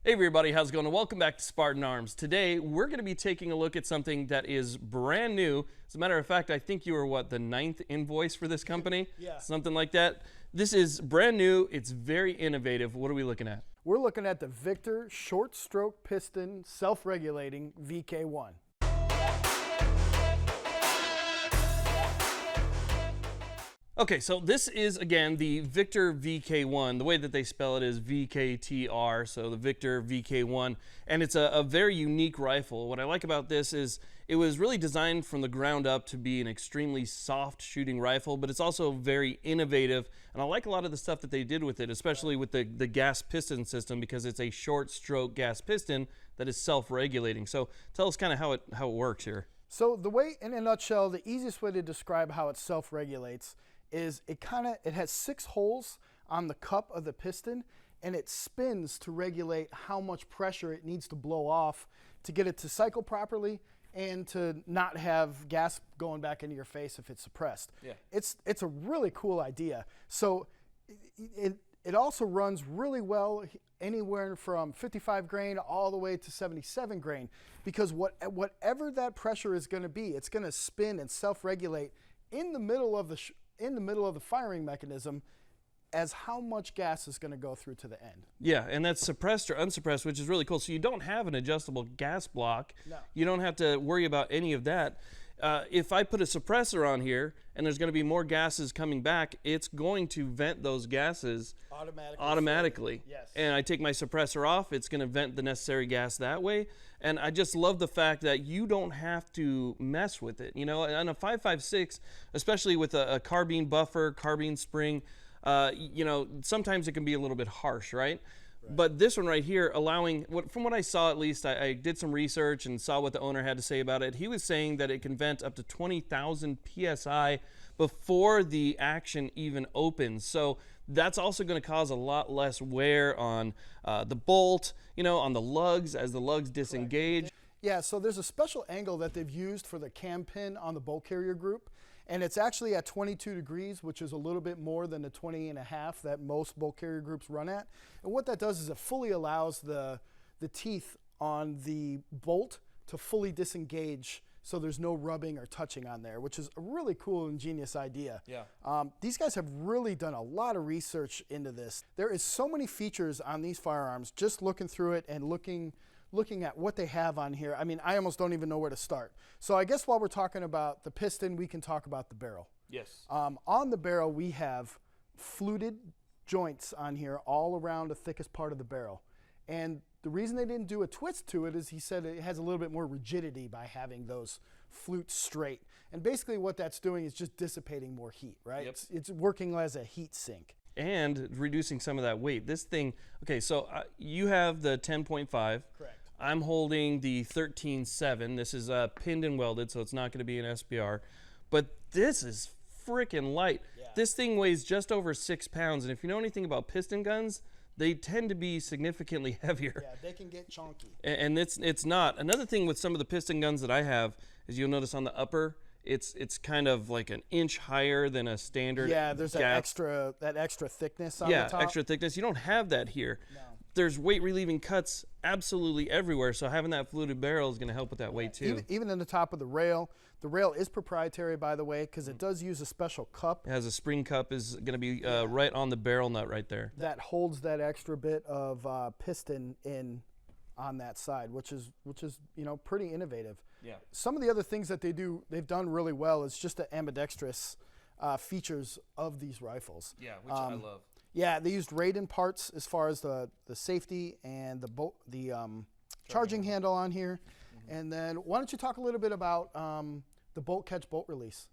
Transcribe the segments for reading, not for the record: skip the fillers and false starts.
Hey everybody, how's it going? And welcome back to Spartan Arms. Today, we're going to be taking a look at something that is brand new. As a matter of fact, I think you were, what, the 9th invoice for this company? Yeah. Something like that. This is brand new. It's very innovative. What are we looking at? We're looking at the Victor short stroke piston self-regulating VK1. Okay, so this is, again, the Victor VK1. The way that they spell it is VKTR, so the Victor VK1. And it's a very unique rifle. What I like about this is it was really designed from the ground up to be an extremely soft shooting rifle, but it's also very innovative. And I like a lot of the stuff that they did with it, especially with the gas piston system, because it's a short stroke gas piston that is self-regulating. So tell us kind of how it works here. So the way, in a nutshell, the easiest way to describe how it self-regulates is it has 6 holes on the cup of the piston, and it spins to regulate how much pressure it needs to blow off to get it to cycle properly and to not have gas going back into your face if it's suppressed. Yeah. It's a really cool idea. So it also runs really well anywhere from 55 grain all the way to 77 grain, because whatever that pressure is going to be, it's going to spin and self-regulate in the middle of the firing mechanism as how much gas is going to go through to the end. Yeah, and that's suppressed or unsuppressed, which is really cool. So you don't have an adjustable gas block. No. You don't have to worry about any of that. If I put a suppressor on here and there's going to be more gases coming back, it's going to vent those gases automatically. Yes. And I take my suppressor off, it's going to vent the necessary gas that way. And I just love the fact that you don't have to mess with it. You know, on a 5.56, especially with a carbine buffer, carbine spring, you know, sometimes it can be a little bit harsh, right? But this one right here, from what I saw at least, I did some research and saw what the owner had to say about it. He was saying that it can vent up to 20,000 PSI before the action even opens. So that's also going to cause a lot less wear on the bolt, you know, on the lugs as the lugs disengage. Yeah, so there's a special angle that they've used for the cam pin on the bolt carrier group. And it's actually at 22 degrees, which is a little bit more than the 20.5 that most bolt carrier groups run at. And what that does is it fully allows the teeth on the bolt to fully disengage, so there's no rubbing or touching on there, which is a really cool, ingenious idea. Yeah. These guys have really done a lot of research into this. There is so many features on these firearms, just looking through it and looking at what they have on here. I mean, I almost don't even know where to start. So I guess while we're talking about the piston, we can talk about the barrel. Yes. On the barrel, we have fluted joints on here all around the thickest part of the barrel. And the reason they didn't do a twist to it is he said it has a little bit more rigidity by having those flutes straight. And basically what that's doing is just dissipating more heat, right? Yep. It's working as a heat sink. And reducing some of that weight. This thing, okay, so you have the 10.5. Correct. I'm holding the 13.7. This is pinned and welded, so it's not going to be an SBR. But this is freaking light. Yeah. This thing weighs just over 6 pounds, and if you know anything about piston guns, they tend to be significantly heavier. Yeah, they can get chunky. And it's not. Another thing with some of the piston guns that I have is you'll notice on the upper, it's kind of like an inch higher than a standard. Yeah, there's that extra thickness on the top. Yeah, extra thickness. You don't have that here. No. There's weight relieving cuts absolutely everywhere, so having that fluted barrel is going to help with that weight too. Even in the top of the rail. The rail is proprietary, by the way, because it does use a special cup. It has a spring cup, is going to be right on the barrel nut right there. That holds that extra bit of piston in on that side, which is you know, pretty innovative. Yeah. Some of the other things that they've done really well is just the ambidextrous features of these rifles. Yeah, which I love. Yeah, they used Raiden parts as far as the safety and the charging handle on here. And then why don't you talk a little bit about the bolt catch bolt release?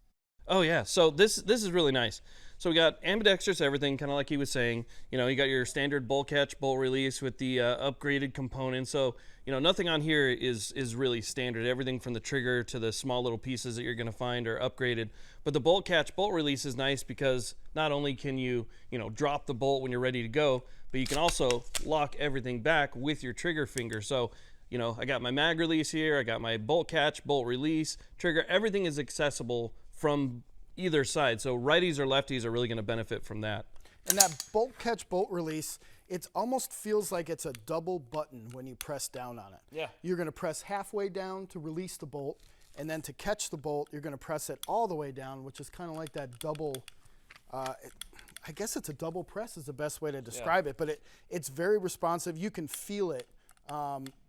Oh yeah, so this is really nice. So we got ambidextrous everything, kind of like he was saying. You know, you got your standard bolt catch, bolt release with the upgraded components. So, you know, nothing on here is really standard. Everything from the trigger to the small little pieces that you're going to find are upgraded. But the bolt catch, bolt release is nice because not only can you know, drop the bolt when you're ready to go, but you can also lock everything back with your trigger finger. So, you know, I got my mag release here, I got my bolt catch, bolt release, trigger, everything is accessible from either side. So righties or lefties are really going to benefit from that. And that bolt catch bolt release it almost feels like it's a double button when you press down on it. Yeah. You're going to press halfway down to release the bolt, and then to catch the bolt, you're going to press it all the way down, which is kind of like that double, I guess it's a double press is the best way to describe it, but it's very responsive. You can feel it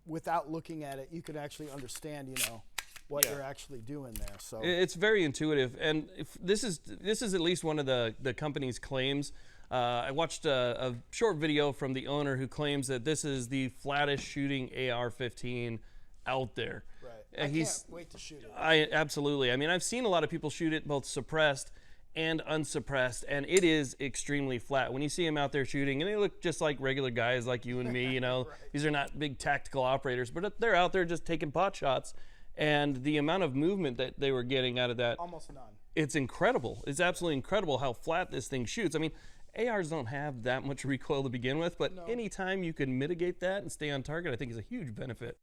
without looking at it. You can actually understand, you know, what you're actually doing there. So it's very intuitive, and if this is at least one of the company's claims. I watched a short video from the owner who claims that this is the flattest shooting AR-15 out there. right. And I can't wait to shoot it. Absolutely. I mean, I've seen a lot of people shoot it both suppressed and unsuppressed, and it is extremely flat. When you see them out there shooting, and they look just like regular guys like you and me, you know, these are not big tactical operators, but they're out there just taking pot shots, and the amount of movement that they were getting out of that, Almost none. it's incredible. It's absolutely incredible how flat this thing shoots. I mean, ARs don't have that much recoil to begin with, but anytime you can mitigate that and stay on target, I think is a huge benefit.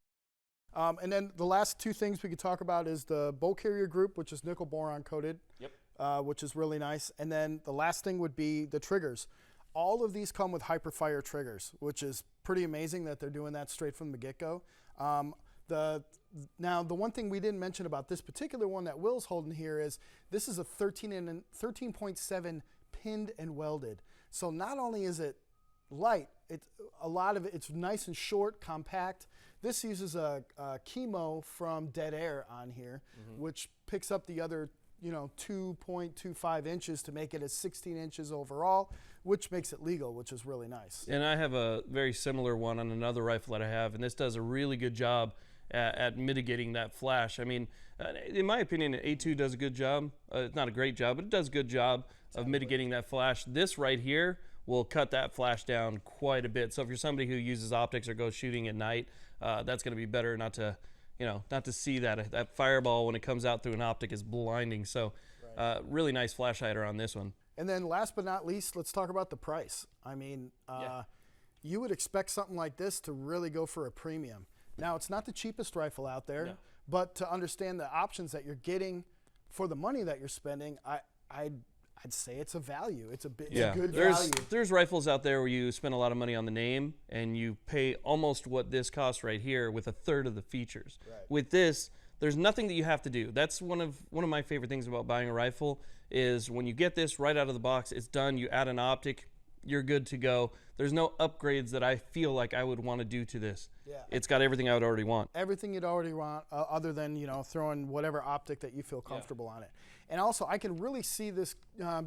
And then the last two things we could talk about is the bolt carrier group, which is nickel boron coated, which is really nice. And then the last thing would be the triggers. All of these come with hyperfire triggers, which is pretty amazing that they're doing that straight from the get-go. Now, the one thing we didn't mention about this particular one that Will's holding here is this is a 13.7 pinned and welded. So not only is it light, it's nice and short, compact. This uses a chemo from Dead Air on here, which picks up the other, you know, 2.25 inches to make it a 16 inches overall, which makes it legal, which is really nice. And I have a very similar one on another rifle that I have, and this does a really good job at mitigating that flash. I mean, in my opinion, A2 does a good job. It's not a great job, but it does a good job of mitigating that flash. This right here will cut that flash down quite a bit. So if you're somebody who uses optics or goes shooting at night, that's going to be better not to, you know, not to see that fireball when it comes out through an optic is blinding. So really nice flash hider on this one. And then last but not least, let's talk about the price. I mean, you would expect something like this to really go for a premium. Now, it's not the cheapest rifle out there, but to understand the options that you're getting for the money that you're spending, I'd say it's a value. It's a good value. There's rifles out there where you spend a lot of money on the name and you pay almost what this costs right here with a third of the features. With this, there's nothing that you have to do. That's one of my favorite things about buying a rifle is when you get this right out of the box, it's done. You add an optic, you're good to go. There's no upgrades that I feel like I would want to do to this. It's got everything I would already want. Everything you'd already want, other than, you know, throwing whatever optic that you feel comfortable on it. And also, I can really see this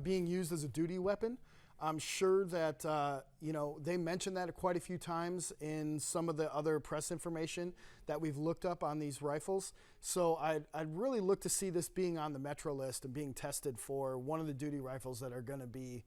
being used as a duty weapon. I'm sure that, you know, they mentioned that quite a few times in some of the other press information that we've looked up on these rifles. So I'd really look to see this being on the Metro list and being tested for one of the duty rifles that are going to be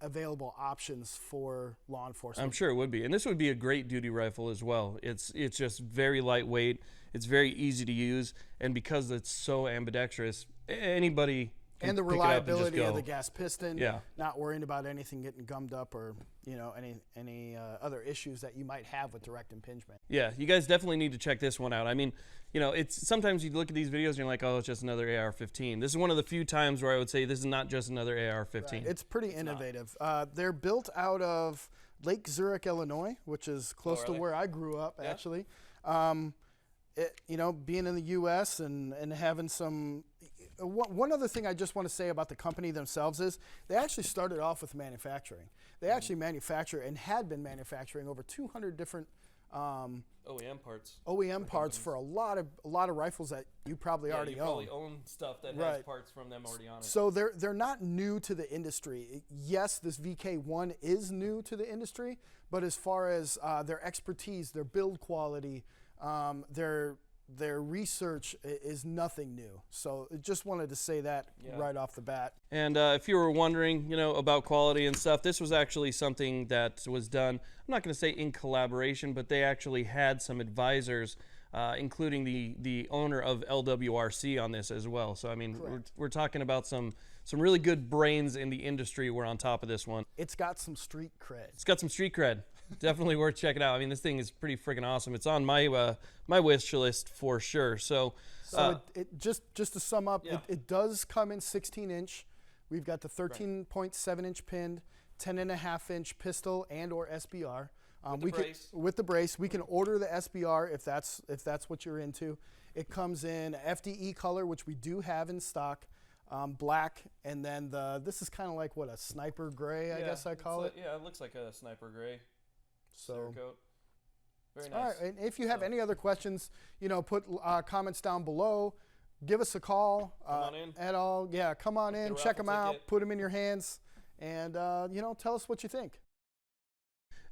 available options for law enforcement. I'm sure it would be, and this would be a great duty rifle as well. It's just very lightweight. It's very easy to use, and because it's so ambidextrous, anybody can and the pick it up and just reliability go. of the gas piston. Not worrying about anything getting gummed up or, you know, any other issues that you might have with direct impingement. Yeah, you guys definitely need to check this one out. I mean, you know, it's sometimes you look at these videos and you're like, oh, it's just another AR-15. This is one of the few times where I would say this is not just another AR-15. It's pretty innovative. They're built out of Lake Zurich, Illinois, which is close to where I grew up, actually. You know, being in the U.S. and having some. One other thing I just want to say about the company themselves is they actually started off with manufacturing. They actually manufacture and had been manufacturing over 200 different OEM parts for a lot of rifles that you probably already own. Probably own stuff that has parts from them already on it. So they're not new to the industry. Yes, this VK1 is new to the industry, but as far as their expertise, their build quality, their research is nothing new. So I just wanted to say that right off the bat. And if you were wondering, you know, about quality and stuff, this was actually something that was done, I'm not going to say in collaboration, but they actually had some advisors, including the owner of LWRC on this as well. So, I mean, we're talking about some really good brains in the industry were on top of this one. It's got some street cred. It's got some street cred. Definitely worth checking out. I mean, this thing is pretty freaking awesome. It's on my my wish list for sure. So it just to sum up, it does come in 16-inch. We've got the 13.7-inch pinned, 10.5-inch pistol and or SBR. With the brace. We can order the SBR if that's what you're into. It comes in FDE color, which we do have in stock, black, and then this is kind of like what, a sniper gray, I guess I call it. Yeah, it looks like a sniper gray. So coat. Very nice. All right, and if you have any other questions, put comments down below. Give us a call. Come on in. At all. Yeah, come on in, check them out, put them in your hands, and tell us what you think.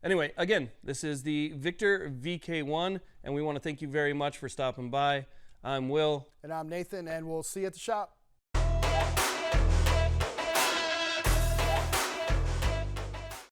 Anyway, again, this is the Victor VK1, and we want to thank you very much for stopping by. I'm Will. And I'm Nathan, and we'll see you at the shop.